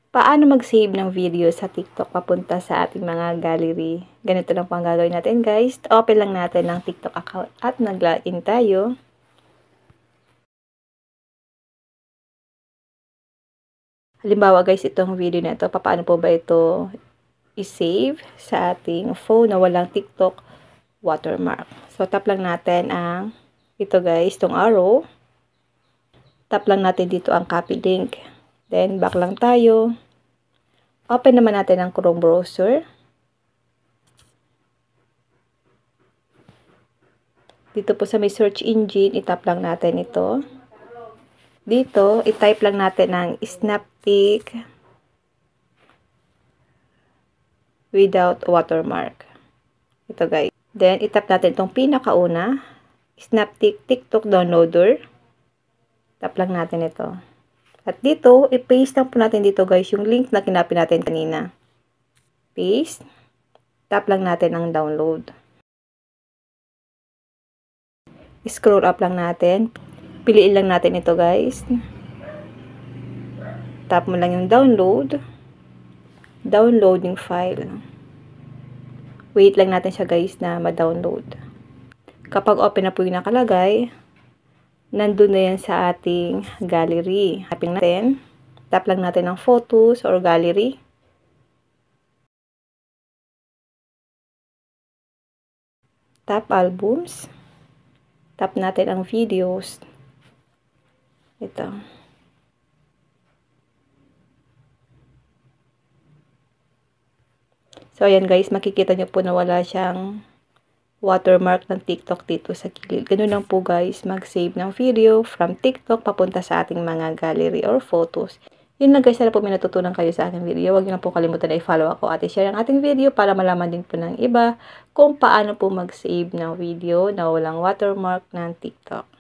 Paano mag-save ng video sa TikTok papunta sa ating mga gallery? Ganito lang po ang gagawin natin guys. Open lang natin ang TikTok account at nag-login tayo. Halimbawa guys, itong video na ito, paano po ba ito i-save sa ating phone na walang TikTok watermark? So, tap lang natin ang ito guys, itong arrow. Tap lang natin dito ang copy link. Then, back lang tayo. Open naman natin ang Chrome browser. Dito po sa may search engine, itap lang natin ito. Dito, i-type lang natin ang Snaptik without watermark. Ito guys. Then, itap natin itong pinakauna, Snaptik TikTok downloader. Tap lang natin ito. At dito, i-paste lang po natin dito guys yung link na kinopy natin kanina. Paste. Tap lang natin ang download. Scroll up lang natin. Piliin lang natin ito guys. Tap mo lang yung download. Downloading file. Wait lang natin siya guys na ma-download. Kapag open na po yung nakalagay, nandun na yan sa ating gallery. Tapin natin. Tap lang natin ang photos or gallery. Tap albums. Tap natin ang videos. Ito. So, ayan guys, makikita nyo po na wala siyang watermark ng TikTok dito sa gilid. Ganun lang po guys, mag-save ng video from TikTok papunta sa ating mga gallery or photos. Yun lang guys, sana po may natutunan kayo sa aking video. Huwag nyo lang po kalimutan na i-follow ako at i-share ang ating video para malaman din po ng iba kung paano po mag-save ng video na walang watermark ng TikTok.